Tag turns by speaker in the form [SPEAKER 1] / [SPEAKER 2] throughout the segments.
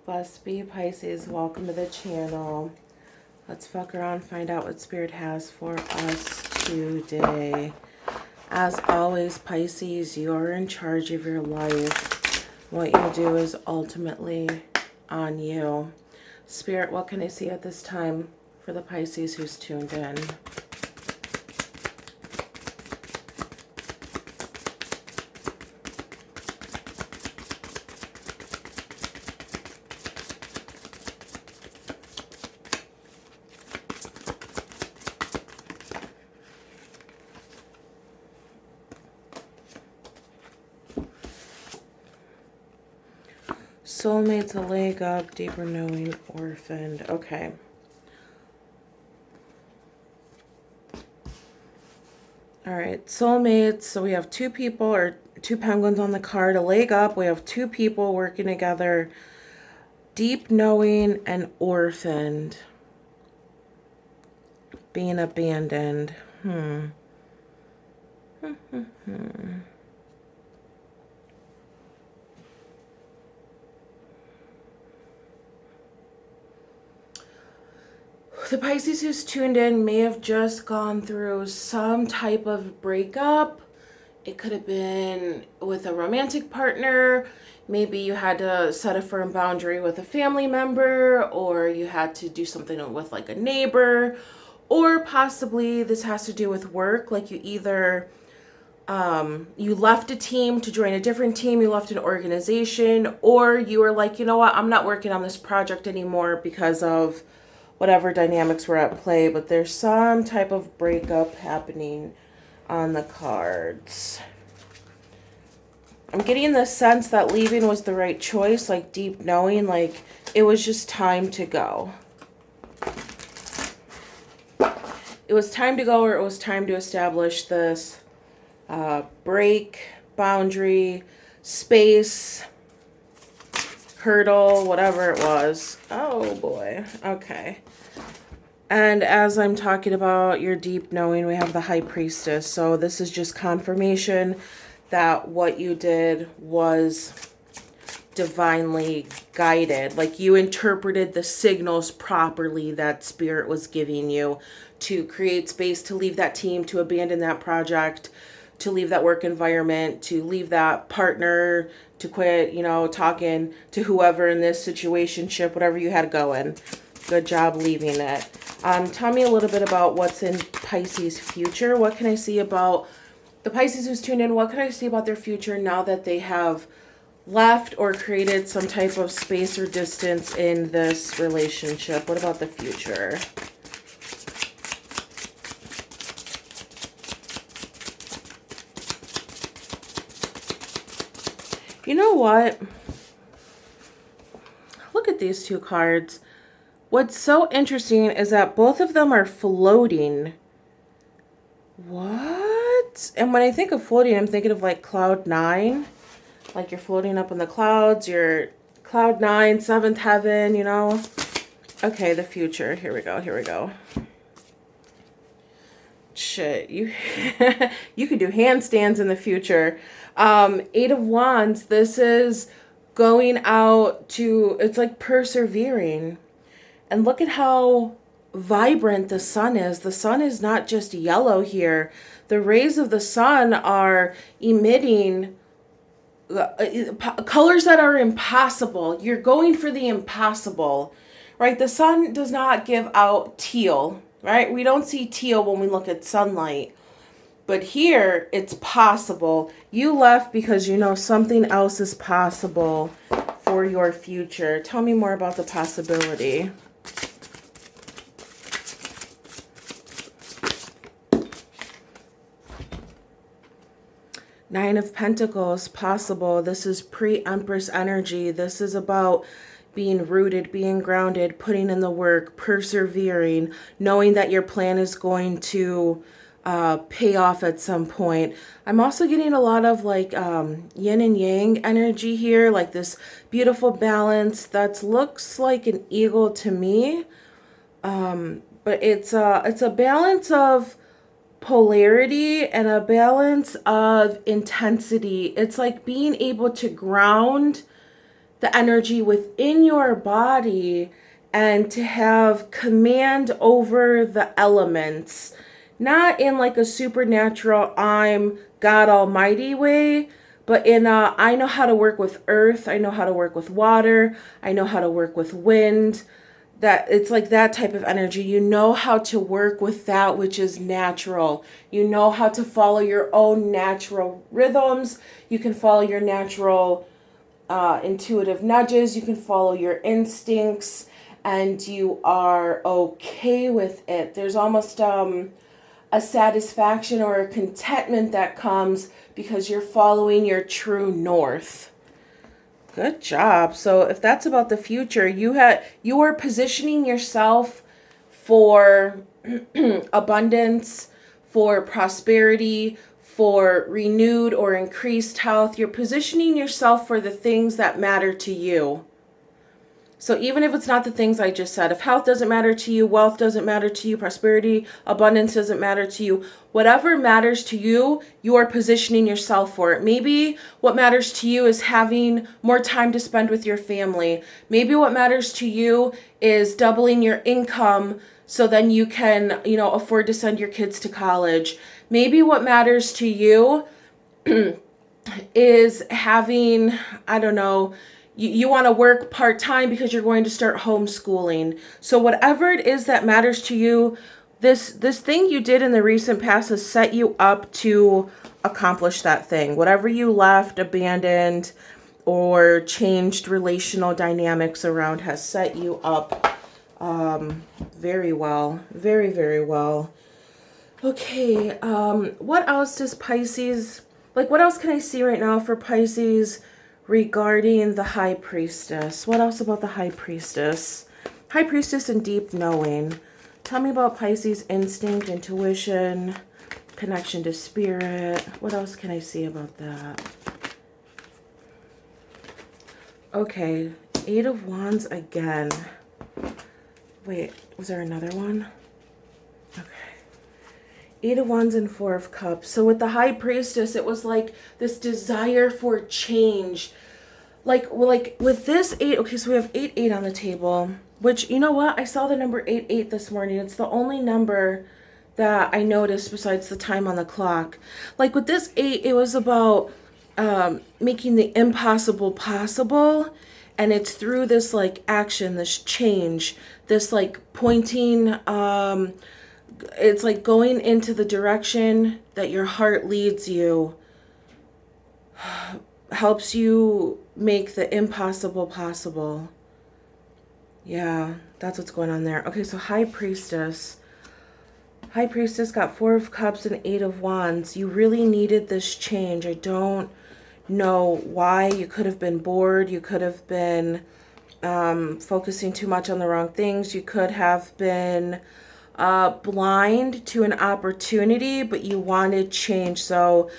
[SPEAKER 1] Blessed be Pisces. Welcome to the channel. Let's fuck around, find out what Spirit has for us today. As always, Pisces, you're in charge of your life. What you do is ultimately on you. Spirit, what can I see at this time for the Pisces who's tuned in? Soulmates, a leg up, deeper knowing, orphaned. Okay. All right, soulmates. So we have two people or two penguins on the card. A leg up. We have two people working together. Deep knowing and orphaned. Being abandoned. The Pisces who's tuned in may have just gone through some type of breakup. It could have been with a romantic partner. Maybe you had to set a firm boundary with a family member, or you had to do something with like a neighbor, or possibly this has to do with work. Like you either you left a team to join a different team, you left an organization, or you were like, you know what, I'm not working on this project anymore because of whatever dynamics were at play, but there's some type of breakup happening on the cards. I'm getting the sense that leaving was the right choice, like deep knowing, like it was just time to go. It was time to go, or it was time to establish this break, boundary, space, hurdle, whatever it was. Oh boy. Okay. And as I'm talking about your deep knowing, we have the High Priestess. So this is just confirmation that what you did was divinely guided. Like you interpreted the signals properly that Spirit was giving you to create space, to leave that team, to abandon that project, to leave that work environment, to leave that partner, to quit, you know, talking to whoever in this situationship, whatever you had going. Good job leaving it. Tell me a little bit about what's in Pisces' future. What can I see about the Pisces who's tuned in? What can I see about their future now that they have left or created some type of space or distance in this relationship? What about the future? You know what? Look at these two cards. What's so interesting is that both of them are floating. What? And when I think of floating, I'm thinking of like cloud 9. Like you're floating up in the clouds. You're cloud 9, 7th heaven, you know? Okay, the future. Here we go. Here we go. Shit, you you could do handstands in the future. 8 of Wands, this is going out to, it's like persevering. And look at how vibrant the sun is. The sun is not just yellow here. The rays of the sun are emitting colors that are impossible. You're going for the impossible, right? The sun does not give out teal, right? We don't see teal when we look at sunlight. But here, it's possible. You left because you know something else is possible for your future. Tell me more about the possibility. Nine of Pentacles, possible. This is pre-Empress energy. This is about being rooted, being grounded, putting in the work, persevering, knowing that your plan is going to pay off at some point. I'm also getting a lot of like yin and yang energy here, like this beautiful balance that looks like an eagle to me. But it's a balance of polarity and a balance of intensity. It's like being able to ground the energy within your body and to have command over the elements. Not in like a supernatural, I'm God Almighty way, but in a, I know how to work with earth, I know how to work with water, I know how to work with wind. That it's like that type of energy. You know how to work with that which is natural. You know how to follow your own natural rhythms. You can follow your natural intuitive nudges. You can follow your instincts, and you are okay with it. There's almost a satisfaction or a contentment that comes because you're following your true north. Good job. So if that's about the future, you are positioning yourself for abundance, for prosperity, for renewed or increased health. You're positioning yourself for the things that matter to you. So even if it's not the things I just said, if health doesn't matter to you, wealth doesn't matter to you, prosperity, abundance doesn't matter to you, whatever matters to you, you are positioning yourself for it. Maybe what matters to you is having more time to spend with your family. Maybe what matters to you is doubling your income so then you can, afford to send your kids to college. Maybe what matters to you is having, I don't know, you want to work part-time because you're going to start homeschooling. So whatever it is that matters to you, this thing you did in the recent past has set you up to accomplish that thing. Whatever you left, abandoned, or changed relational dynamics around has set you up very well. Very, very well. Okay, what else does Pisces, what else can I see right now for Pisces regarding the High Priestess? What else about the High Priestess? High Priestess and deep knowing. Tell me about Pisces' instinct, intuition, connection to spirit. What else can I see about that? Okay, Eight of Wands again. Wait, was there another one? Okay. Eight of Wands and Four of Cups. So with the High Priestess, it was like this desire for change. Like with this eight, okay, so we have 8 on the table, which, you know what? I saw the number 8 this morning. It's the only number that I noticed besides the time on the clock. Like with this 8, it was about making the impossible possible. And it's through this like action, this change, this like pointing, it's like going into the direction that your heart leads you, helps you make the impossible possible. Yeah, that's what's going on there. Okay, so High Priestess. High Priestess got Four of Cups and 8 of Wands. You really needed this change. I don't know why. You could have been bored. You could have been focusing too much on the wrong things. You could have been blind to an opportunity, but you wanted change. So,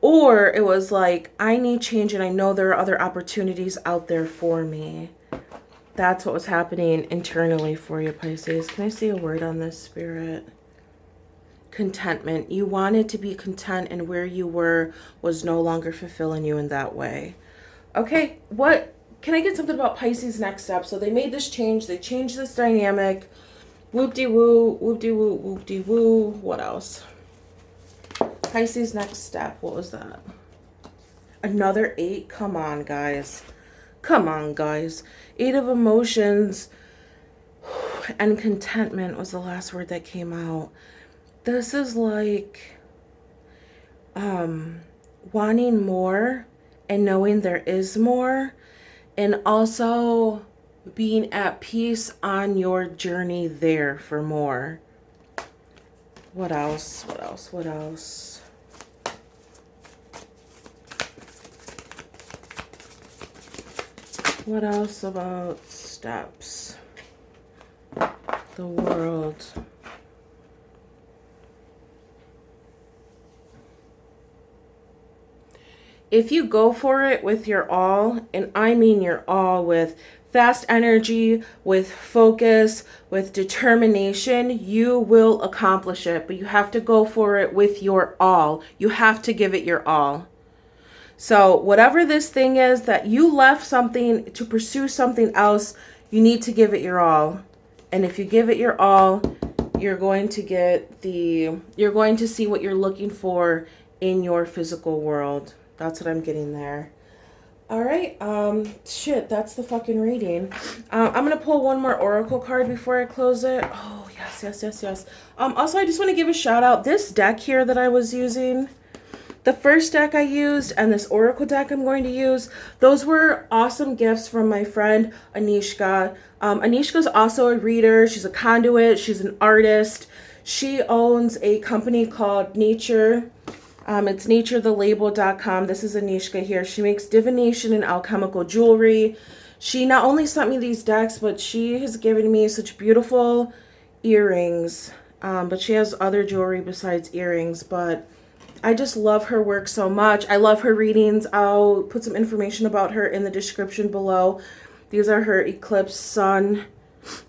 [SPEAKER 1] or it was like, I need change and I know there are other opportunities out there for me. That's what was happening internally for you, Pisces. Can I see a word on this, Spirit? Contentment. You wanted to be content, and where you were was no longer fulfilling you in that way. Okay, what can I get something about Pisces' next step? So they made this change. They changed this dynamic. Whoop-de-woo, whoop-de-woo, whoop-de-woo. What else? Pisces' next step. What was that? Another 8? Come on, guys. Come on, guys. 8 of emotions and contentment was the last word that came out. This is like wanting more and knowing there is more, and also being at peace on your journey there for more. What else? What else? What else? What else about steps? The world. If you go for it with your all, and I mean your all, with fast energy, with focus, with determination, you will accomplish it. But you have to go for it with your all. You have to give it your all. So whatever this thing is that you left something to pursue something else, you need to give it your all. And if you give it your all, you're going to you're going to see what you're looking for in your physical world. That's what I'm getting there. All right, shit, that's the fucking reading. I'm gonna pull one more oracle card before I close it. Oh, yes, yes, yes, yes. Also, I just want to give a shout out. This deck here that I was using, the first deck I used and this oracle deck I'm going to use, those were awesome gifts from my friend Aneshka. Aneshka's also a reader. She's a conduit. She's an artist. She owns a company called Knature. It's naturelabel.com. This is Aneshka here. She makes divination and alchemical jewelry. She not only sent me these decks, but she has given me such beautiful earrings. But she has other jewelry besides earrings. But I just love her work so much. I love her readings. I'll put some information about her in the description below. These are her eclipse sun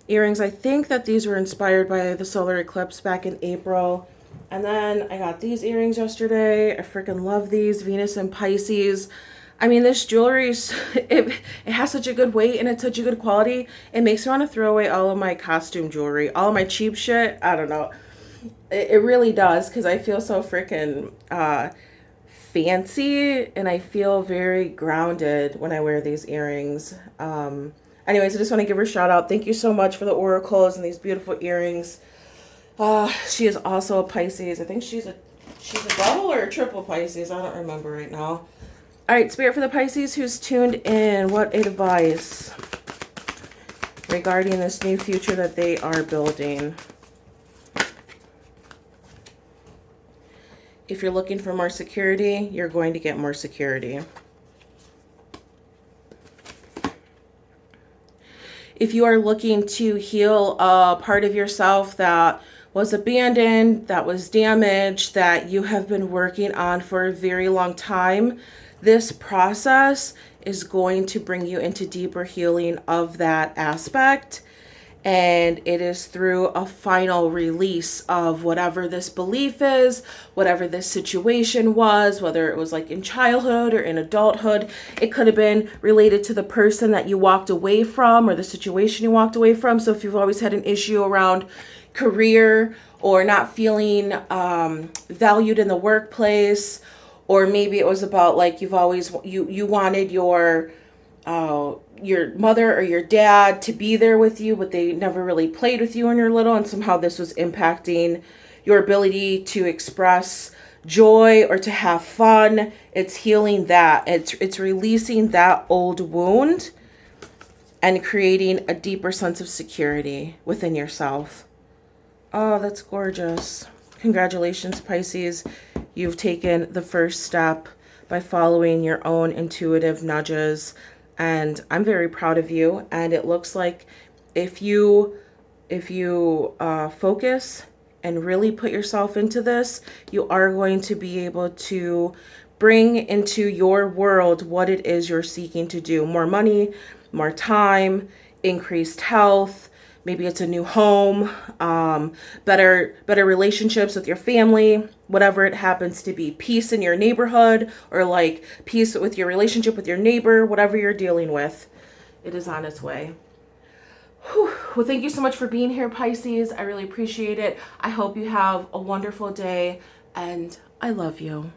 [SPEAKER 1] earrings. I think that these were inspired by the solar eclipse back in April. And then I got these earrings yesterday. I freaking love these. Venus and Pisces. I mean, this jewelry, it has such a good weight and it's such a good quality. It makes me want to throw away all of my costume jewelry. All of my cheap shit. I don't know. It really does, because I feel so freaking fancy and I feel very grounded when I wear these earrings. Anyways, I just want to give her a shout out. Thank you so much for the oracles and these beautiful earrings. She is also a Pisces. I think she's a double or a triple Pisces. I don't remember right now. All right, Spirit for the Pisces who's tuned in. What advice regarding this new future that they are building? If you're looking for more security, you're going to get more security. If you are looking to heal a part of yourself that was abandoned, that was damaged, that you have been working on for a very long time, this process is going to bring you into deeper healing of that aspect. And it is through a final release of whatever this belief is, whatever this situation was, whether it was like in childhood or in adulthood. It could have been related to the person that you walked away from or the situation you walked away from. So if you've always had an issue around career or not feeling valued in the workplace, or maybe it was about like you wanted your mother or your dad to be there with you, but they never really played with you when you're little, and somehow this was impacting your ability to express joy or to have fun. It's healing that. It's releasing that old wound and creating a deeper sense of security within yourself. Oh, that's gorgeous. Congratulations, Pisces. You've taken the first step by following your own intuitive nudges. And I'm very proud of you. And it looks like if you focus and really put yourself into this, you are going to be able to bring into your world what it is you're seeking to do. More money, more time, increased health. Maybe it's a new home, better relationships with your family, whatever it happens to be. Peace in your neighborhood, or like peace with your relationship with your neighbor, whatever you're dealing with. It is on its way. Whew. Well, thank you so much for being here, Pisces. I really appreciate it. I hope you have a wonderful day, and I love you.